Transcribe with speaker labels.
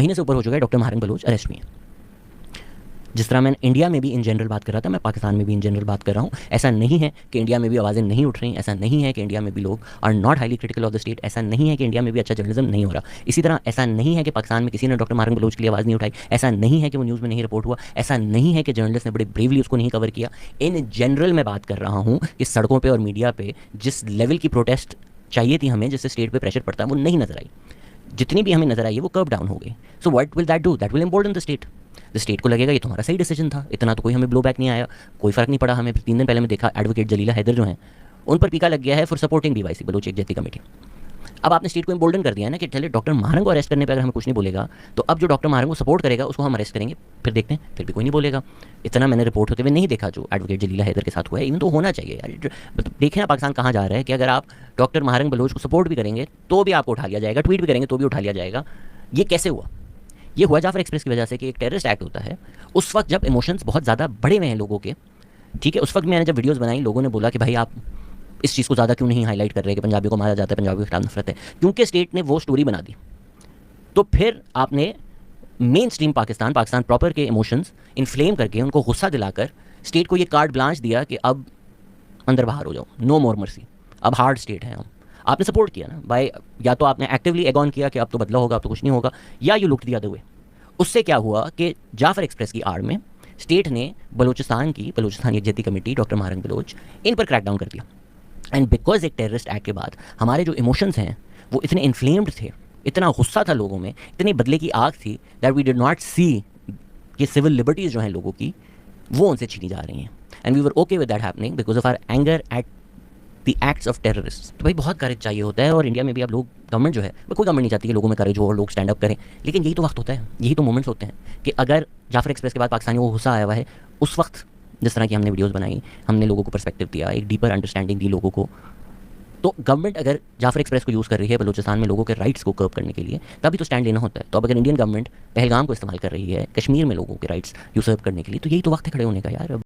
Speaker 1: महीने से ऊपर हो चुका है डॉक्टर महारंग बलोच अरेस्ट में है। जिस तरह मैं इंडिया में भी इन जनरल बात कर रहा था, मैं पाकिस्तान में भी इन जनरल बात कर रहा हूँ। ऐसा नहीं है कि इंडिया में भी आवाज़ें नहीं उठ रही, ऐसा नहीं है कि इंडिया में भी लोग are not highly critical of the state, ऐसा नहीं है कि इंडिया में भी अच्छा जर्नलिज्म नहीं हो रहा। इसी तरह ऐसा नहीं है कि पाकिस्तान में किसी ने डॉक्टर महारंग बलोच के लिए आवाज़ नहीं उठाई, ऐसा नहीं है कि वो न्यूज़ में नहीं रिपोर्ट हुआ, ऐसा नहीं है कि जर्नलिस्ट ने बड़े ब्रेवली उसको नहीं कवर किया। इन जनरल मैं बात कर रहा हूँ कि सड़कों पर और मीडिया पर जिस लेवल की प्रोटेस्ट चाहिए थी हमें, जिससे स्टेट पर प्रेशर पड़ता है, वो नहीं नजर आई। जितनी भी हमें नजर आई है वो कर्व डाउन हो गई। So what will that do? That will embolden the state. The state को लगेगा ये तुम्हारा सही डिसीजन था, इतना तो कोई हमें ब्लो बैक नहीं आया, कोई फर्क नहीं पड़ा हमें। 3 दिन पहले मैं देखा एडवोकेट जलीला हैदर जो हैं उन पर पीका लग गया है for supporting BYC Baloch Yakjehti committee. अब आपने स्टेट को एम्बोल्डन कर दिया है ना कि चले डॉक्टर महारंग को अरेस्ट करने पर अगर हमें कुछ नहीं बोलेगा तो अब जो डॉक्टर महारंग को सपोर्ट करेगा उसको हम अरेस्ट करेंगे, फिर देखते हैं, फिर भी कोई नहीं बोलेगा। इतना मैंने रिपोर्ट होते हुए नहीं देखा जो एडवोकेट जलीला हैदर के साथ हुआ है। इवन तो होना चाहिए यार, मतलब देखें ना पाकिस्तान कहाँ जा रहा है कि अगर आप डॉक्टर महारंग बलोच को सपोर्ट भी करेंगे तो भी आपको उठा लिया जाएगा, ट्वीट भी करेंगे तो भी उठा लिया जाएगा। ये कैसे हुआ? ये हुआ जाफर एक्सप्रेस की वजह से कि एक टेररिस्ट एक्ट होता है उस वक्त जब इमोशंस बहुत ज़्यादा बढ़े हुए हैं लोगों के। ठीक है, उस वक्त मैंने जब वीडियोस बनाई लोगों ने बोला कि भाई आप इस चीज़ को ज़्यादा क्यों नहीं हाईलाइट कर रहे कि पंजाबियों को मारा जाता है, पंजाबियों के खिलाफ नफरत है, क्योंकि स्टेट ने वो स्टोरी बना दी। तो फिर आपने मेन स्ट्रीम पाकिस्तान प्रॉपर के इमोशंस इन्फ्लेम करके उनको गुस्सा दिलाकर स्टेट को ये कार्ड ब्लांच दिया कि अब अंदर बाहर हो जाओ, नो मोर मर्सी, अब हार्ड स्टेट है हम। आपने सपोर्ट किया ना बाय, या तो आपने एक्टिवली एगॉन किया कि अब तो बदला होगा, अब तो कुछ नहीं होगा, या you looked the other way. उससे क्या हुआ कि जाफर एक्सप्रेस की आड़ में स्टेट ने Balochistan यकजहती committee, doctor Mahrang Bloch, इन पर क्रैकडाउन कर दिया। एंड बिकॉज एक टेररिस्ट एक्ट के बाद हमारे जो इमोशंस हैं वो इतने इन्फ्लेम्ड थे, इतना गुस्सा था लोगों में, इतनी बदले की आग थी दैट वी डिड नॉट सी कि सिविल लिबर्टीज़ जो हैं लोगों की वो उनसे छीनी जा रही हैं। And we were okay with that happening because of our anger at the acts of terrorist. तो भाई बहुत करेज चाहिए होता है, और इंडिया में भी अब लोग, गवर्नमेंट जो है वो कोई गवर्नमेंट नहीं चाहती कि लोगों में करेज हो और लोग स्टैंड अप करें, लेकिन यही तो वक्त होता है, यही तो मोमेंट्स होते हैं कि अगर जाफर एक्सप्रेस के बाद पाकिस्तानियों को गुस्सा आया हुआ है, उस वक्त जिस तरह की हमने वीडियोस बनाई, हमने लोगों को पर्सपेक्टिव दिया, एक डीपर अंडरस्टैंडिंग दी लोगों को, तो गवर्नमेंट अगर जाफर एक्सप्रेस को यूज़ कर रही है बलूचिस्तान में लोगों के राइट्स को कर्व करने के लिए, तभी तो स्टैंड लेना होता है। तो अब अगर इंडियन गवर्नमेंट पहलगाम को इस्तेमाल कर रही है कश्मीर में लोगों के राइट्स यूसर्व करने के लिए, तो यही तो वक्त है खड़े होने का यार।